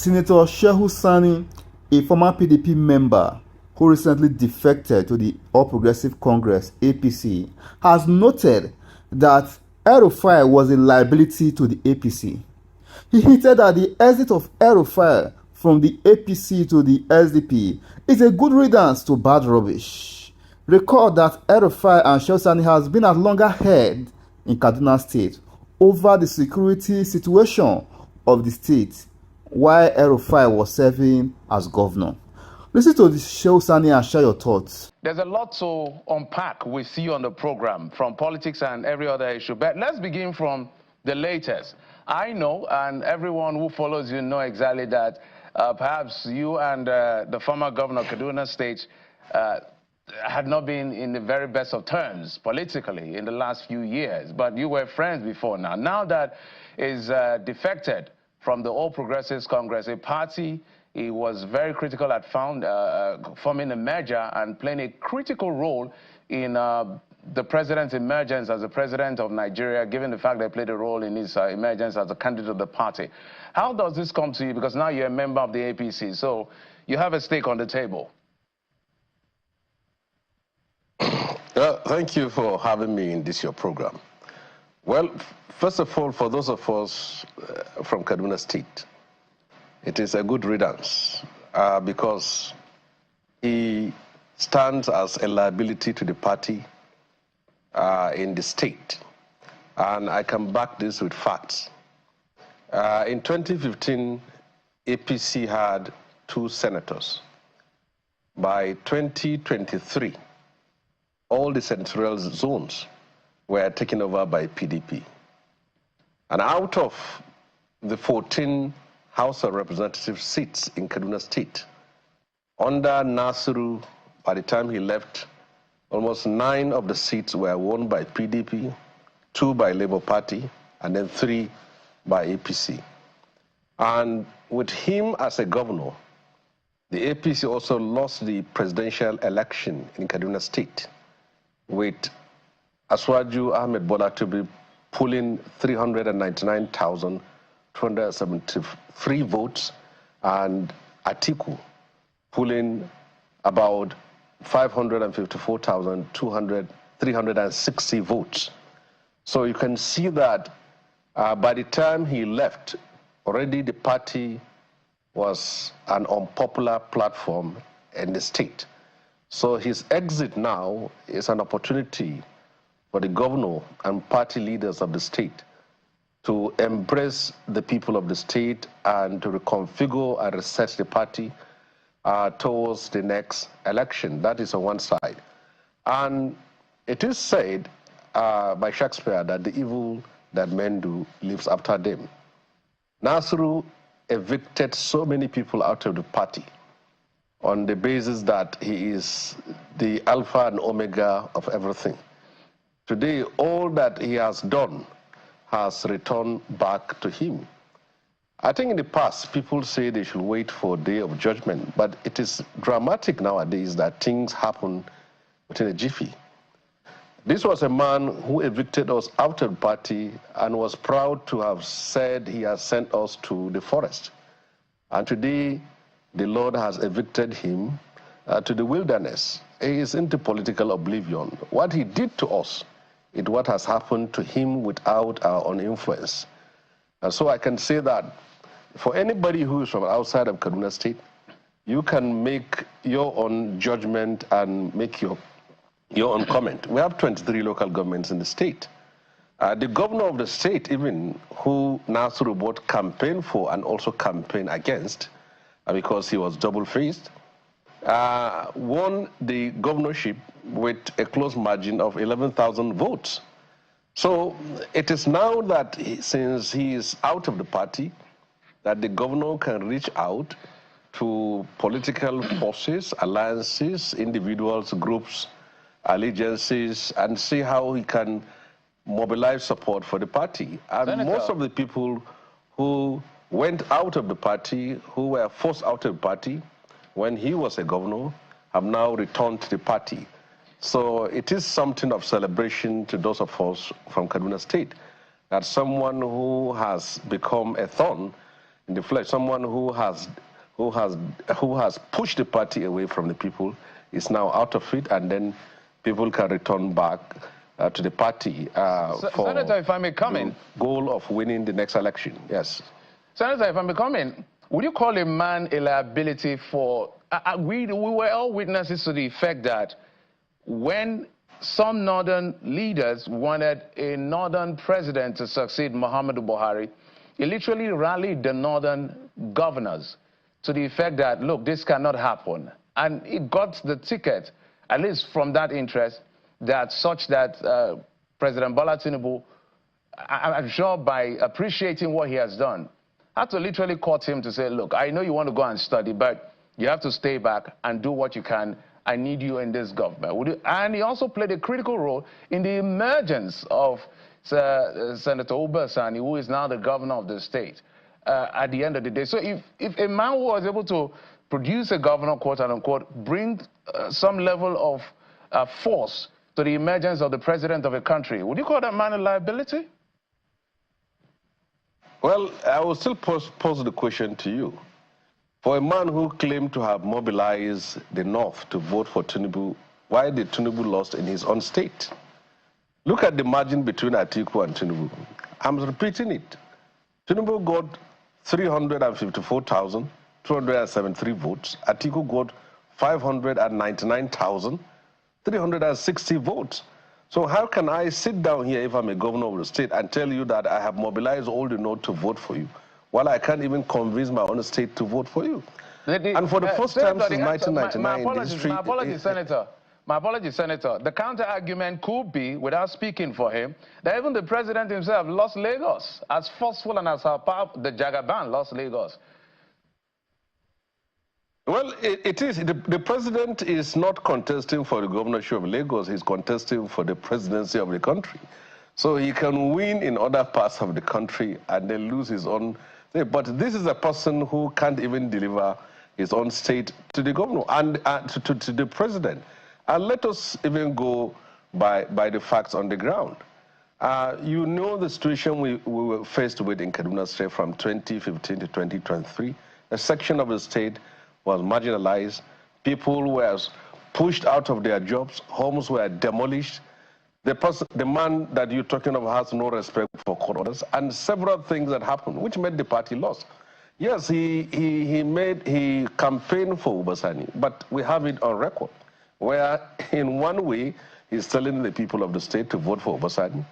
Senator Shehu Sani, a former PDP member who recently defected to the All Progressive Congress (APC), has noted that El-rufai was a liability to the APC. He hinted that the exit of El-rufai from the APC to the SDP is a good riddance to bad rubbish. Recall that El-rufai and Shehu Sani has been at loggerheads in Kaduna State over the security situation of the state while El-rufai was serving as governor. Listen to this, Shehu Sani, and share your thoughts. There's a lot to unpack with you on the program, from politics and every other issue. But let's begin from the latest. I know, and everyone who follows you know exactly that perhaps you and the former governor of Kaduna State had not been in the very best of terms politically in the last few years, but you were friends before now. Now that is defected from the All Progressives Congress, a party he was very critical at forming a merger and playing a critical role in the president's emergence as the president of Nigeria, given the fact that he played a role in his emergence as a candidate of the party. How does this come to you? Because now you're a member of the APC, so you have a stake on the table. Thank you for having me in this your program. Well, first of all, for those of us from Kaduna State, it is a good riddance because he stands as a liability to the party in the state. And I can back this with facts. In 2015, APC had 2 senators. By 2023, all the senatorial zones were taken over by PDP. And out of the 14 House of Representatives seats in Kaduna State, under Nasiru, by the time he left, almost 9 of the seats were won by PDP, 2 by Labour Party, and then 3 by APC. And with him as a governor, the APC also lost the presidential election in Kaduna State, with Aswaju Ahmed Bola to be pulling 399,273 votes and Atiku pulling about 554,360 votes. So you can see that by the time he left, already the party was an unpopular platform in the state. So his exit now is an opportunity for the governor and party leaders of the state to embrace the people of the state and to reconfigure and reset the party towards the next election. That is on one side. And it is said by Shakespeare that the evil that men do lives after them. Nasiru evicted so many people out of the party on the basis that he is the alpha and omega of everything. Today, all that he has done has returned back to him. I think in the past, people say they should wait for a day of judgment, but it is dramatic nowadays that things happen within a jiffy. This was a man who evicted us out of the party and was proud to have said he has sent us to the forest. And today, the Lord has evicted him to the wilderness. He is into political oblivion. What he did to us is what has happened to him without our own influence. And so I can say that for anybody who is from outside of Kaduna State, you can make your own judgment and make your own comment. We have 23 local governments in the state. The governor of the state, even who Nasiru both campaigned for and also campaigned against, because he was double-faced, won the governorship with a close margin of 11,000 votes. So it is now that since he is out of the party, that the governor can reach out to political forces, alliances, individuals, groups, allegiances, and see how he can mobilize support for the party. And Senator, most of the people who went out of the party, who were forced out of the party when he was a governor, have now returned to the party. So it is something of celebration to those of us from Kaduna State, that someone who has become a thorn in the flesh, someone who has pushed the party away from the people, is now out of it, and then people can return back to the party for Senator, if I may come in, goal of winning the next election. Yes. Senator, if I may come in, would you call a man a liability for... we were all witnesses to the effect that when some northern leaders wanted a northern president to succeed Muhammadu Buhari, he literally rallied the northern governors to the effect that, look, this cannot happen. And he got the ticket, at least from that interest, that such that President Bola Tinubu, I'm sure by appreciating what he has done, had to literally court him to say, look, I know you want to go and study, but you have to stay back and do what you can. I need you in this government. And he also played a critical role in the emergence of Senator Sani, who is now the governor of the state, at the end of the day. So if a man who was able to produce a governor, quote unquote, bring some level of force to the emergence of the president of a country, would you call that man a liability? Well, I will still pose the question to you. For a man who claimed to have mobilized the North to vote for Tinubu, why did Tinubu lost in his own state? Look at the margin between Atiku and Tinubu. I'm repeating it. Tinubu got 354,273 votes. Atiku got 599,360 votes. So how can I sit down here if I'm a governor of the state and tell you that I have mobilized all the North to vote for you, while I can't even convince my own state to vote for you? And for the first time since 1999 in history... My apologies, Senator. My apologies, Senator. The counter-argument could be, without speaking for him, that even the president himself lost Lagos. As forceful and as powerful, the Jagaban lost Lagos. Well, it is. The president is not contesting for the governorship of Lagos. He's contesting for the presidency of the country. So he can win in other parts of the country and then lose his own. But this is a person who can't even deliver his own state to the governor and to the president. And let us even go by the facts on the ground. You know the situation we were faced with in Kaduna State from 2015 to 2023. A section of the state was marginalized. People were pushed out of their jobs. Homes were demolished. The man that you're talking of has no respect for court orders, and several things that happened, which made the party lost. Yes, he campaigned for Sani, but we have it on record, where in one way he's telling the people of the state to vote for Sani,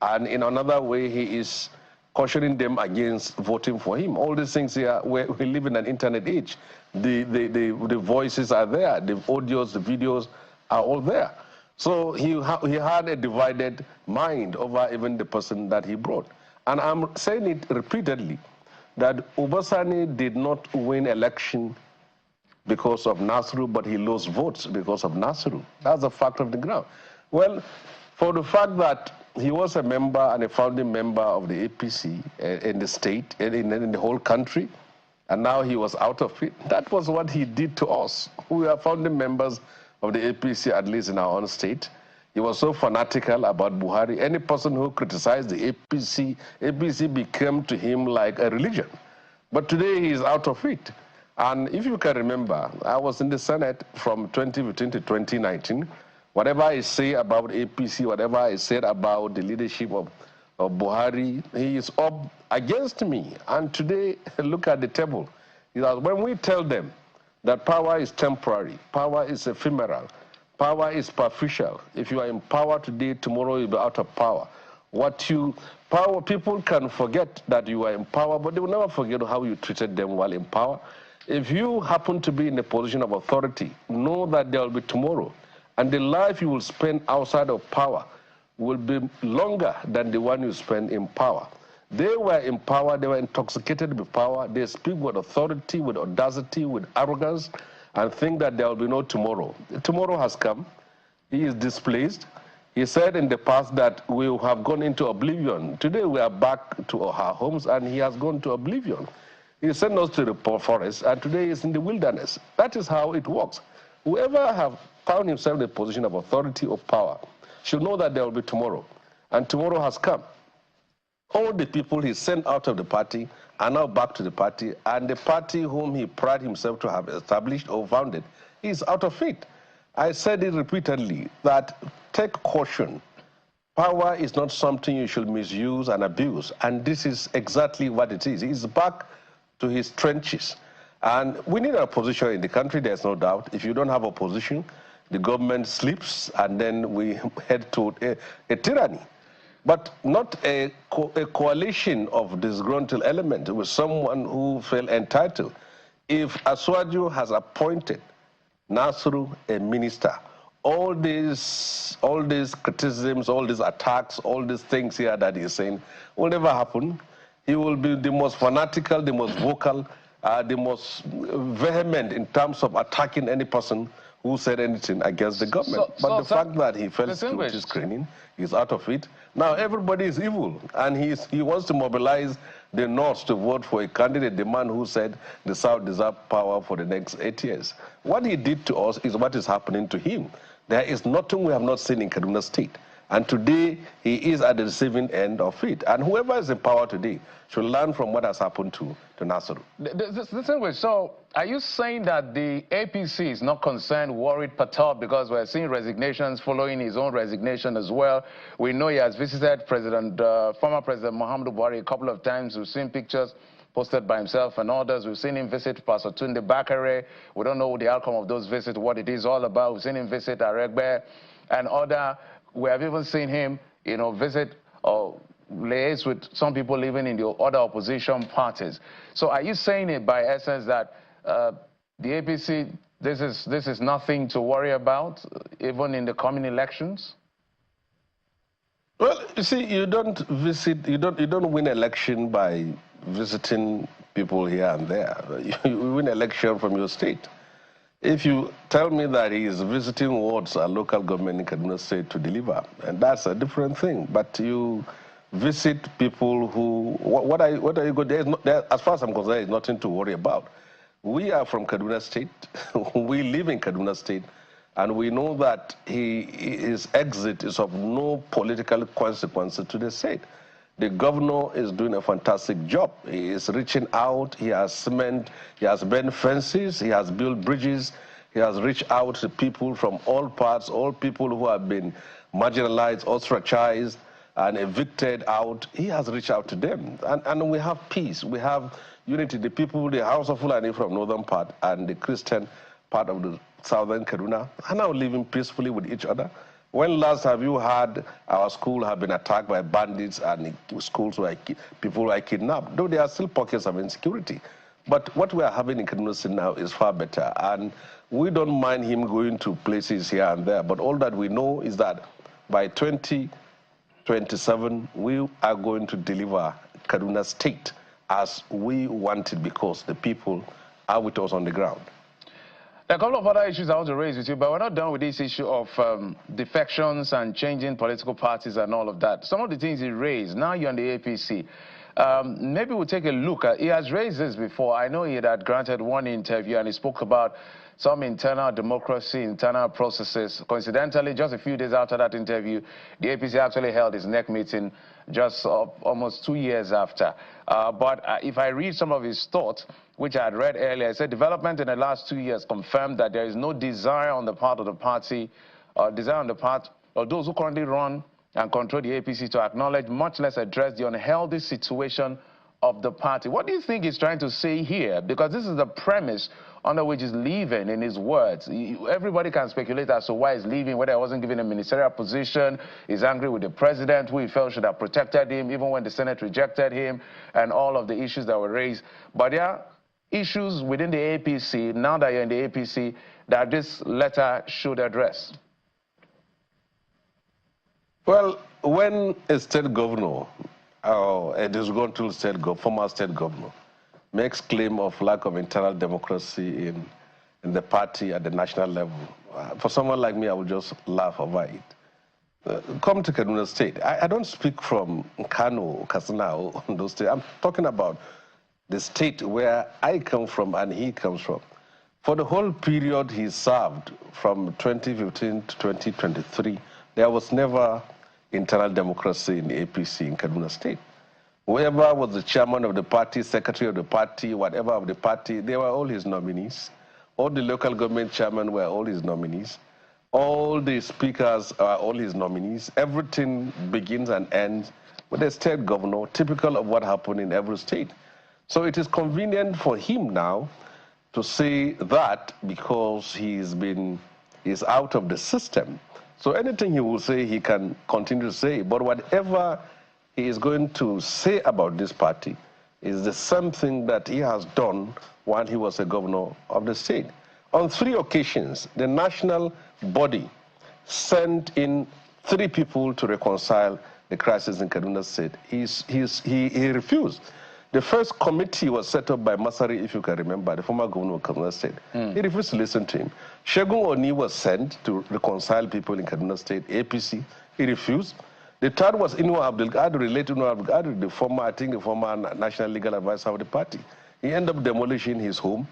and in another way he is cautioning them against voting for him. All these things here, we live in an internet age. The voices are there, the audios, the videos are all there. So he had a divided mind over even the person that he brought. And I'm saying it repeatedly, that Sani did not win election because of Nasru, but he lost votes because of Nasru. That's a fact of the ground. Well, for the fact that he was a member and a founding member of the APC in the state, in the whole country, and now he was out of it, that was what he did to us. We are founding members of the APC, at least in our own state. He was so fanatical about Buhari. Any person who criticized the APC became to him like a religion. But today he is out of it. And if you can remember, I was in the Senate from 2015 to 2019. Whatever I say about APC, whatever I said about the leadership of Buhari, he is up against me. And today, look at the table. When we tell them that power is temporary, power is ephemeral, power is superficial. If you are in power today, tomorrow you'll be out of power. People can forget that you are in power, but they will never forget how you treated them while in power. If you happen to be in a position of authority, know that there will be tomorrow. And the life you will spend outside of power will be longer than the one you spend in power. They were in power, they were intoxicated with power. They speak with authority, with audacity, with arrogance, and think that there will be no tomorrow. Tomorrow has come. He is displaced. He said in the past that we have gone into oblivion. Today we are back to our homes, and he has gone to oblivion. He sent us to the forest, and today he's in the wilderness. That is how it works. Whoever have found himself in a position of authority or power should know that there will be tomorrow, and tomorrow has come. All the people he sent out of the party are now back to the party, and the party whom he prided himself to have established or founded is out of it. I said it repeatedly that take caution. Power is not something you should misuse and abuse, and this is exactly what it is. He's back to his trenches. And we need an opposition in the country, there's no doubt. If you don't have opposition, the government sleeps, and then we head to a tyranny. But not a coalition of disgruntled elements with someone who felt entitled. If Aswaju has appointed Nasru a minister, all these criticisms, all these attacks, all these things here that he's saying will never happen. He will be the most fanatical, the most vocal, the most vehement in terms of attacking any person who said anything against the government. But the fact that he fell security screening, he's out of it. Now everybody is evil, and he wants to mobilize the North to vote for a candidate, the man who said the South deserves power for the next 8 years. What he did to us is what is happening to him. There is nothing we have not seen in Kaduna State. And today, he is at the receiving end of it. And whoever is in power today should learn from what has happened to Nasru. So, are you saying that the APC is not concerned, worried, perturbed, because we're seeing resignations following his own resignation as well? We know he has visited former President Muhammadu Buhari a couple of times. We've seen pictures posted by himself and others. We've seen him visit Pastor Tunde Bakare. We don't know the outcome of those visits, what it is all about. We've seen him visit Aregbe and other. We have even seen him, visit or liaise with some people living in the other opposition parties. So are you saying it by essence that the APC, this is nothing to worry about, even in the coming elections? Well, you see, you don't win election by visiting people here and there. You win election from your state. If you tell me that he is visiting wards a local government in Kaduna State to deliver, and that's a different thing. But you visit people who, what are you going? As far as I'm concerned, there's nothing to worry about. We are from Kaduna State. We live in Kaduna State, and we know that his exit is of no political consequence to the state. The governor is doing a fantastic job. He is reaching out. He has cement. He has bent fences. He has built bridges. He has reached out to people from all parts, all people who have been marginalized, ostracized, and evicted out. He has reached out to them. And we have peace. We have unity. The people, the House of Fulani from northern part and the Christian part of the southern Kaduna are now living peacefully with each other. When last have you had our school have been attacked by bandits and schools where people were kidnapped? Though there are still pockets of insecurity. But what we are having in Kaduna State now is far better. And we don't mind him going to places here and there. But all that we know is that by 2027, we are going to deliver Kaduna State as we want it, because the people are with us on the ground. There are a couple of other issues I want to raise with you, but we're not done with this issue of defections and changing political parties and all of that. Some of the things he raised, now you're on the APC. Maybe we'll take a look at, he has raised this before. I know he had granted one interview and he spoke about some internal democracy, internal processes. Coincidentally, just a few days after that interview, the APC actually held its NEC meeting just almost 2 years after. But if I read some of his thoughts, which I had read earlier, I said development in the last 2 years confirmed that there is no desire on the part of the party, desire on the part of those who currently run and control the APC to acknowledge, much less address the unhealthy situation of the party. What do you think he's trying to say here? Because this is the premise under which he's leaving, in his words. Everybody can speculate as to why he's leaving, whether he wasn't given a ministerial position, he's angry with the president, who he felt should have protected him, even when the Senate rejected him, and all of the issues that were raised. But there are issues within the APC, now that you're in the APC, that this letter should address. Well, when a state governor, a disgruntled former state governor, makes claim of lack of internal democracy in the party at the national level, for someone like me, I would just laugh over it. Come to Kaduna State. I don't speak from Kano, Katsina, or those states. I'm talking about the state where I come from and he comes from. For the whole period he served, from 2015 to 2023, there was never internal democracy in the APC in Kaduna State. Whoever was the chairman of the party, secretary of the party, whatever of the party, they were all his nominees. All the local government chairmen were all his nominees. All the speakers are all his nominees. Everything begins and ends with a state governor, typical of what happened in every state. So it is convenient for him now to say that because he's out of the system. So anything he will say, he can continue to say. But whatever he is going to say about this party is the same thing that he has done while he was a governor of the state. On 3 occasions, the national body sent in 3 people to reconcile the crisis in Kaduna State. He refused. The first committee was set up by Masari, if you can remember, the former governor of Kaduna State. He refused to listen to him. Shehu Oni was sent to reconcile people in Kaduna State, APC. He refused. The third was Inu Abdul-Qadir, related to Inu Abdul-Qadir, the former national legal advisor of the party. He ended up demolishing his home.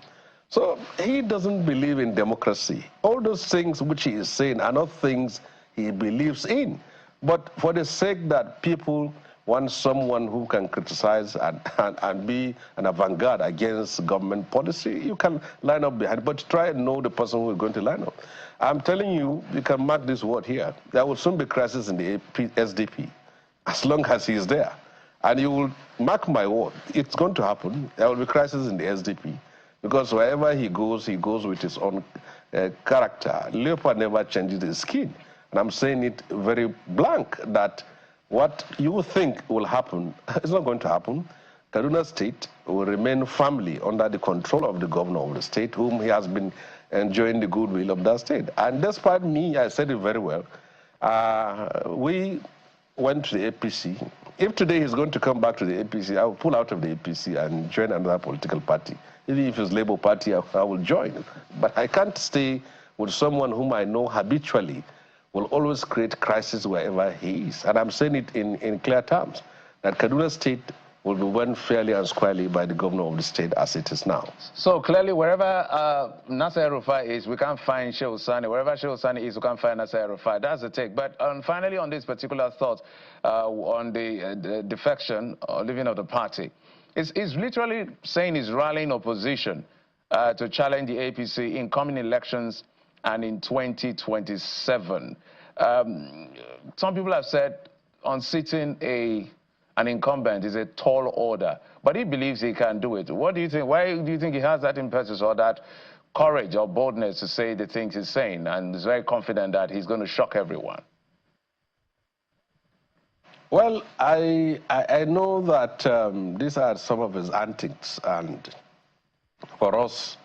So he doesn't believe in democracy. All those things which he is saying are not things he believes in. But for the sake that people want someone who can criticize and be an avant-garde against government policy, you can line up behind, but try and know the person who is going to line up. I'm telling you, you can mark this word here. There will soon be crisis in the SDP, as long as he is there. And you will mark my word, it's going to happen. There will be crisis in the SDP, because wherever he goes with his own character. Leopard never changes his skin. And I'm saying it very blank, that what you think will happen is not going to happen. Kaduna State will remain firmly under the control of the governor of the state, whom he has been enjoying the goodwill of that state. And despite me, I said it very well, we went to the APC. If today he's going to come back to the APC, I will pull out of the APC and join another political party. Even if it's Labour Party, I will join. But I can't stay with someone whom I know habitually will always create crisis wherever he is. And I'm saying it in clear terms, that Kaduna State will be run fairly and squarely by the governor of the state as it is now. So clearly, wherever Nasser El-Rufai is, we can't find Shehu Sani. Wherever Shehu Sani is, we can't find Nasser El-Rufai. That's the take. But finally, on this particular thought, on the defection or leaving of the party, it's literally saying he's rallying opposition to challenge the APC in coming elections and in 2027. Some people have said unseating an incumbent is a tall order, but he believes he can do it. What do you think? Why do you think he has that impetus or that courage or boldness to say the things he's saying, and is very confident that he's going to shock everyone? Well, I know that these are some of his antics, and for us,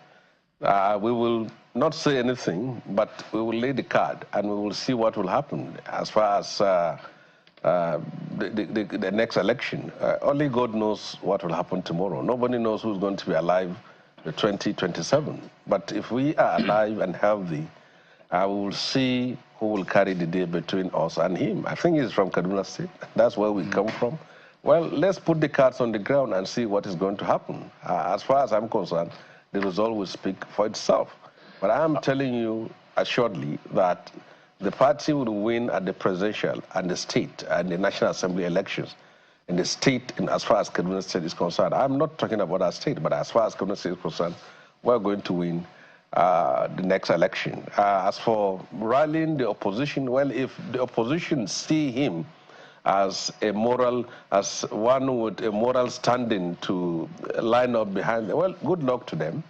we will not say anything, but we will lay the card and we will see what will happen as far as the next election. Only God knows what will happen tomorrow. Nobody knows who's going to be alive in 2027. But if we are alive and healthy, we will see who will carry the day between us and him. I think he's from Kaduna State. That's where we come from. Well, let's put the cards on the ground and see what is going to happen. As far as I'm concerned, the result will speak for itself. But I'm telling you assuredly that the party will win at the presidential and the state and the National Assembly elections. In the state, and as far as Kaduna State is concerned, I'm not talking about our state, but as far as Kaduna State is concerned, we're going to win the next election. As for rallying the opposition, well, if the opposition see him as one with a moral standing to line up behind them, well, good luck to them.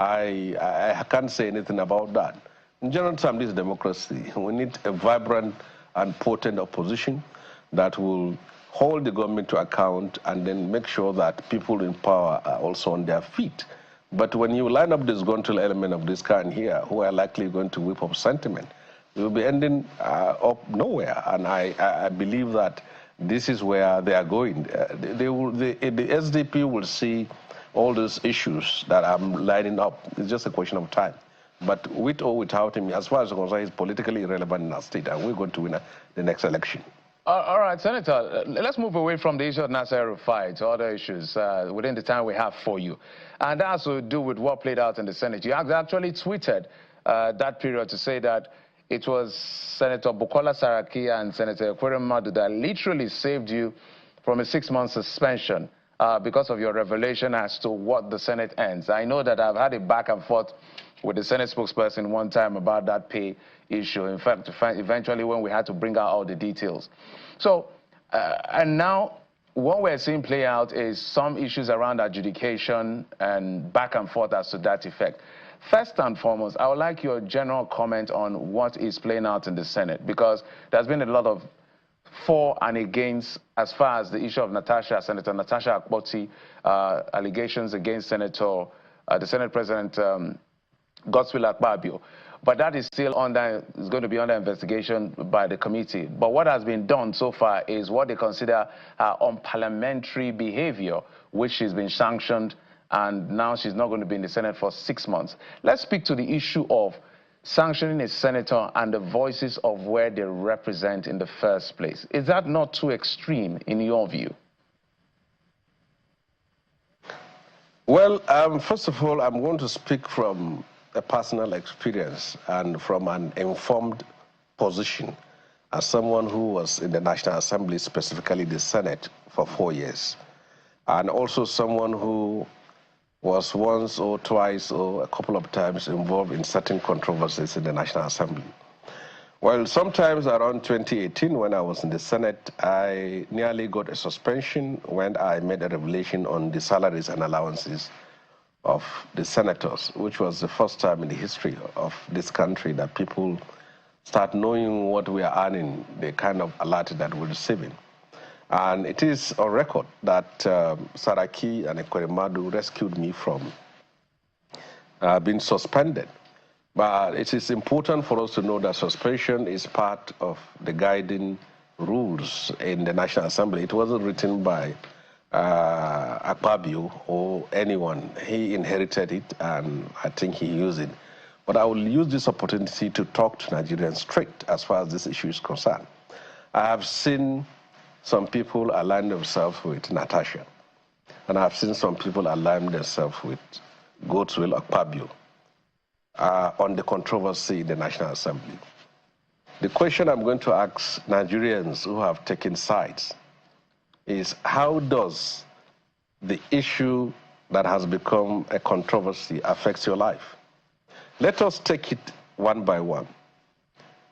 I can't say anything about that. In general terms, this is democracy. We need a vibrant and potent opposition that will hold the government to account and then make sure that people in power are also on their feet. But when you line up this disgruntled element of this kind here, who are likely going to whip up sentiment, we will be ending up nowhere. And I believe that this is where they are going. The SDP will see all those issues that I'm lining up. It's just a question of time. But with or without him, as far as I'm concerned, he's politically irrelevant in our state, and we're going to win the next election. All right, Senator, let's move away from the issue of Nasser El-Rufai to other issues within the time we have for you. And that has to do with what played out in the Senate. You actually tweeted that period to say that it was Senator Bukola Saraki and Senator Ekweremadu that literally saved you from a 6-month suspension because of your revelation as to what the Senate ends. I know that I've had a back and forth with the Senate spokesperson one time about that pay issue. In fact, eventually when we had to bring out all the details. So, and now what we're seeing play out is some issues around adjudication and back and forth as to that effect. First and foremost, I would like your general comment on what is playing out in the Senate, because there's been a lot of for and against as far as the issue of Senator Natasha Akpoti, allegations against the Senate President Godswill Akpabio. But that is still going to be under investigation by the committee. But what has been done so far is what they consider unparliamentary behavior, which she's been sanctioned, and now she's not going to be in the Senate for 6 months. Let's speak to the issue of sanctioning a senator and the voices of where they represent in the first place. Is that not too extreme in your view? Well, first of all, I'm going to speak from a personal experience and from an informed position as someone who was in the National Assembly, specifically the Senate, for 4 years, and also someone who was once or twice or a couple of times involved in certain controversies in the National Assembly. Well, sometimes around 2018, when I was in the Senate, I nearly got a suspension when I made a revelation on the salaries and allowances of the senators, which was the first time in the history of this country that people start knowing what we are earning, the kind of alert that we're receiving. And it is on record that Saraki and Ekweremadu rescued me from being suspended. But it is important for us to know that suspension is part of the guiding rules in the National Assembly. It wasn't written by Akpabio or anyone. He inherited it, and I think he used it. But I will use this opportunity to talk to Nigerians straight as far as this issue is concerned. I have seen some people align themselves with Natasha, and I've seen some people align themselves with Godswill Akpabio on the controversy in the National Assembly. The question I'm going to ask Nigerians who have taken sides is, how does the issue that has become a controversy affect your life? Let us take it one by one.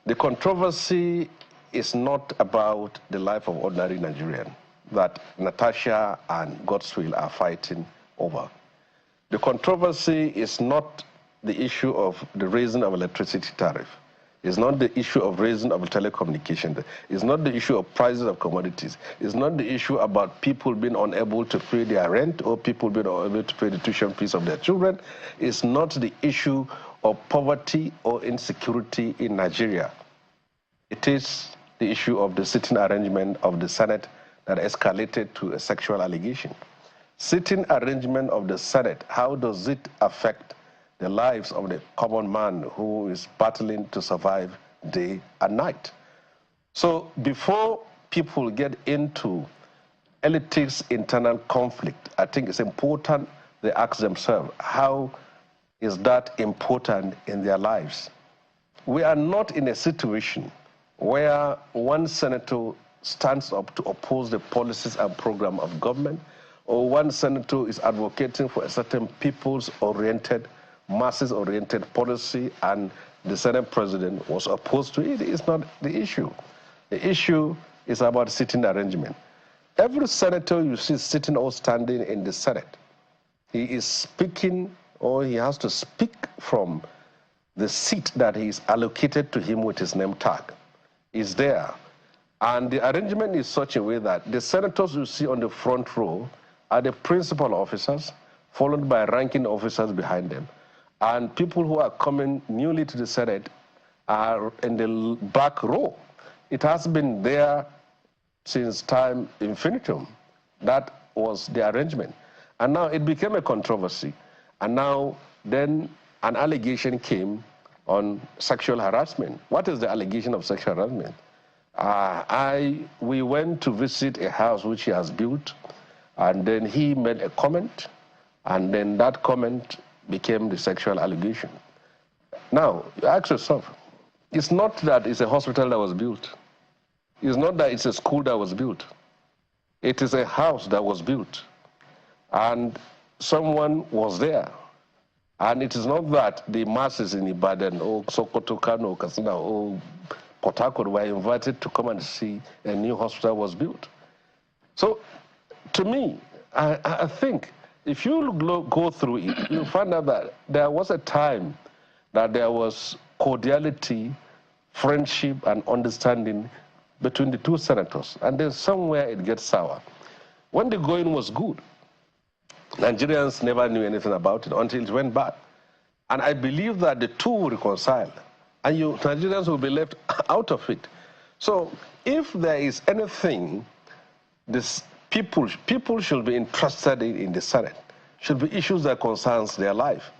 The controversy is not about the life of ordinary Nigerian that Natasha and Godswill are fighting over. The controversy is not the issue of the raising of electricity tariff. It's not the issue of raising of telecommunication. It's not the issue of prices of commodities. It's not the issue about people being unable to pay their rent or people being unable to pay the tuition fees of their children. It's not the issue of poverty or insecurity in Nigeria. It is the issue of the sitting arrangement of the Senate that escalated to a sexual allegation. Sitting arrangement of the Senate, how does it affect the lives of the common man who is battling to survive day and night? So before people get into politics internal conflict, I think it's important they ask themselves, how is that important in their lives? We are not in a situation where one senator stands up to oppose the policies and program of government, or one senator is advocating for a certain people's-oriented, masses-oriented policy, and the Senate president was opposed to it. It's not the issue. The issue is about sitting arrangement. Every senator you see sitting or standing in the Senate, he is speaking, or he has to speak from the seat that is allocated to him with his name tag. Is there. And the arrangement is such a way that the senators you see on the front row are the principal officers, followed by ranking officers behind them. And people who are coming newly to the Senate are in the back row. It has been there since time infinitum. That was the arrangement. And now it became a controversy. And now then an allegation came on sexual harassment. What is the allegation of sexual harassment? We went to visit a house which he has built, and then he made a comment, and then that comment became the sexual allegation. Now, you ask yourself, it's not that it's a hospital that was built. It's not that it's a school that was built. It is a house that was built, and someone was there. And it is not that the masses in Ibadan or Sokoto, Kano, Katsina, or Port Harcourt were invited to come and see a new hospital was built. So, to me, I think if you go through it, you'll find out that there was a time that there was cordiality, friendship, and understanding between the two senators. And then somewhere it gets sour. When the going was good, Nigerians never knew anything about it until it went bad. And I believe that the two will reconcile, and Nigerians will be left out of it. So if there is anything this people should be interested in the Senate, should be issues that concerns their life,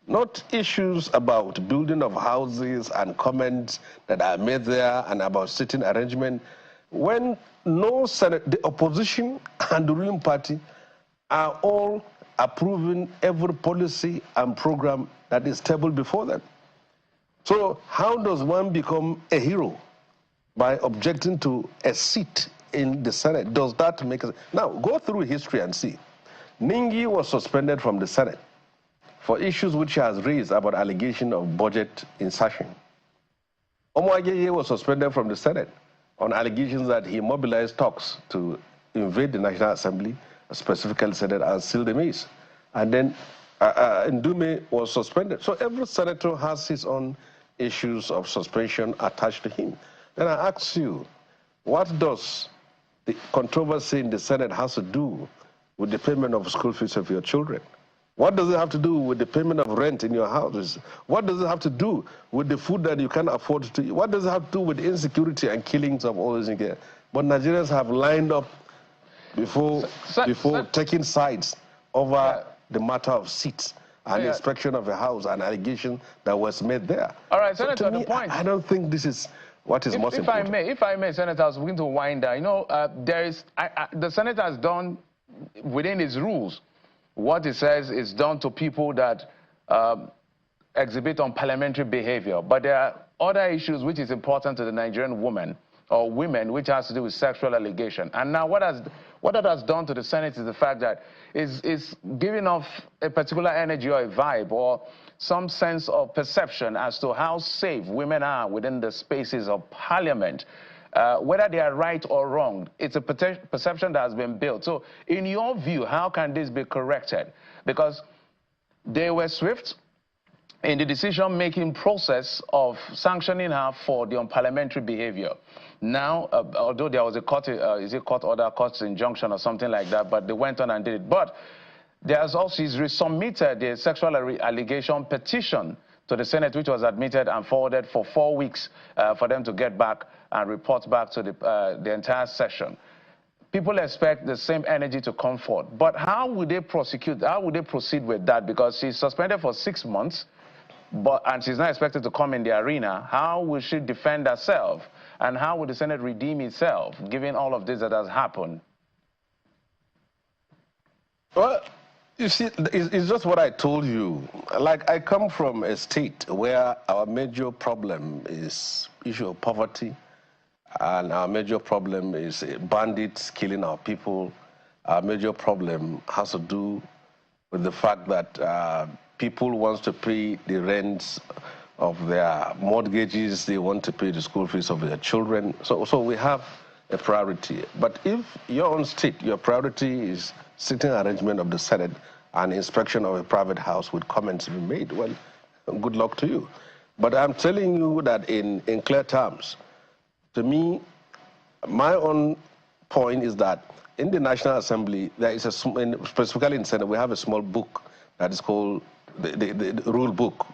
not issues about building of houses and comments that are made there and about sitting arrangement. When no Senate, the opposition and the ruling party are all approving every policy and program that is tabled before them. So how does one become a hero? By objecting to a seat in the Senate. Does that make sense? Now, go through history and see. Ningi was suspended from the Senate for issues which he has raised about allegation of budget insertion. Omoageye was suspended from the Senate on allegations that he mobilized talks to invade the National Assembly, specifically Senate, and seal the maize. And then Ndume was suspended. So every senator has his own issues of suspension attached to him. Then I ask you, what does the controversy in the Senate has to do with the payment of school fees of your children? What does it have to do with the payment of rent in your houses? What does it have to do with the food that you can't afford to eat? What does it have to do with insecurity and killings of all these things? But Nigerians have lined up before taking sides over the matter of seats and inspection of a house and allegation that was made there. All right, Senator, so to me, the point. I don't think this is what is most important. If I may, Senator, I was beginning to wind down. You know, the Senate has done within its rules what it says is done to people that exhibit unparliamentary behavior. But there are other issues which is important to the Nigerian woman or women, which has to do with sexual allegation. And now what that has done to the Senate is the fact that it's giving off a particular energy or a vibe or some sense of perception as to how safe women are within the spaces of parliament. Whether they are right or wrong, it's a perception that has been built. So in your view, how can this be corrected? Because they were swift in the decision-making process of sanctioning her for the unparliamentary behavior. Now, although there was a court, is it court order, court injunction or something like that, but they went on and did it. But there's also, she's resubmitted the sexual allegation petition to the Senate, which was admitted and forwarded for 4 weeks for them to get back and report back to the entire session. People expect the same energy to come forth. But how would they prosecute? How would they proceed with that? Because she's suspended for 6 months, and she's not expected to come in the arena. How will she defend herself? And how would the Senate redeem itself, given all of this that has happened? Well, you see, it's just what I told you. Like, I come from a state where our major problem is issue of poverty, and our major problem is bandits killing our people. Our major problem has to do with the fact that people want to pay the rents of their mortgages, they want to pay the school fees of their children. So we have a priority. But if your own state, your priority is sitting arrangement of the Senate and inspection of a private house with comments being made, well, good luck to you. But I'm telling you that in clear terms, to me, my own point is that in the National Assembly, there is specifically in the Senate, we have a small book that is called the rule book.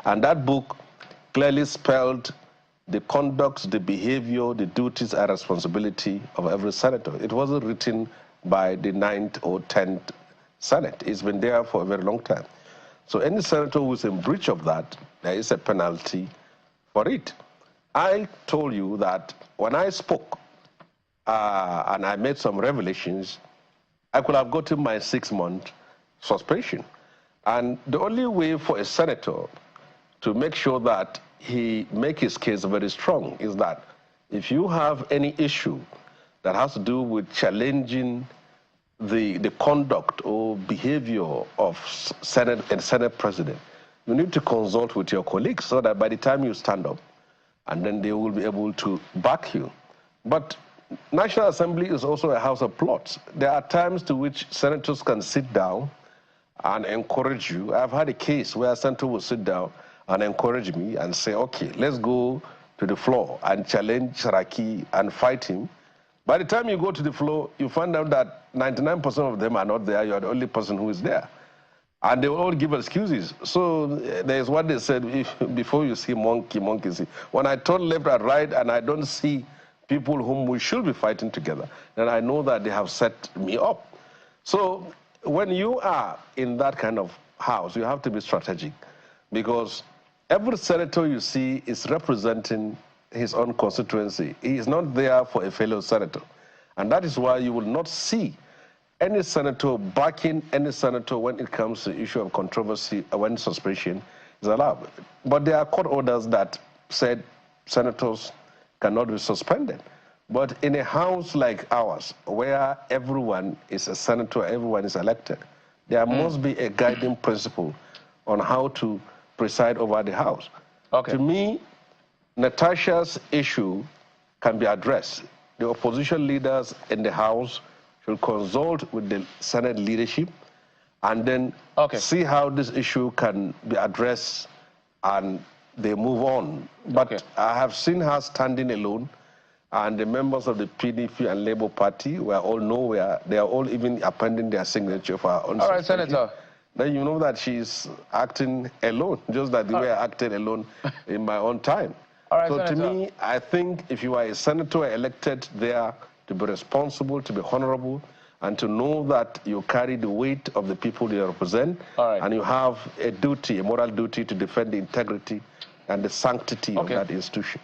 And that book clearly spelled the conduct, the behavior, the duties and responsibility of every senator. It wasn't written by the 9th or 10th Senate. It's been there for a very long time. So any senator who is in breach of that, there is a penalty for it. I told you that when I spoke and I made some revelations, I could have gotten my 6-month suspension. And the only way for a senator to make sure that he make his case very strong is that if you have any issue that has to do with challenging the conduct or behavior of Senate and Senate President, you need to consult with your colleagues so that by the time you stand up, and then they will be able to back you. But National Assembly is also a house of plots. There are times to which senators can sit down and encourage you. I've had a case where a senator will sit down and encourage me and say, okay, let's go to the floor and challenge Saraki and fight him. By the time you go to the floor, you find out that 99% of them are not there. You are the only person who is there. And they will all give excuses. So there's what they said, before you see monkey, monkey see. When I turn left and right and I don't see people whom we should be fighting together, then I know that they have set me up. So when you are in that kind of house, you have to be strategic, because every senator you see is representing his own constituency. He is not there for a fellow senator. And that is why you will not see any senator backing any senator when it comes to the issue of controversy, when suspension is allowed. But there are court orders that said senators cannot be suspended. But in a house like ours, where everyone is a senator, everyone is elected, there must be a guiding principle on how to preside over the house. Okay. To me, Natasha's issue can be addressed. The opposition leaders in the House should consult with the Senate leadership and then see how this issue can be addressed and they move on. But I have seen her standing alone, and the members of the PDP and Labour Party were all nowhere. They are all even appending their signature for her own. All right, Senator. Then you know that she's acting alone, just like the way I acted alone in my own time. All right, so Senator. to me, I think if you are a senator elected there to be responsible, to be honorable, and to know that you carry the weight of the people you represent, and you have a duty, a moral duty to defend the integrity and the sanctity of that institution.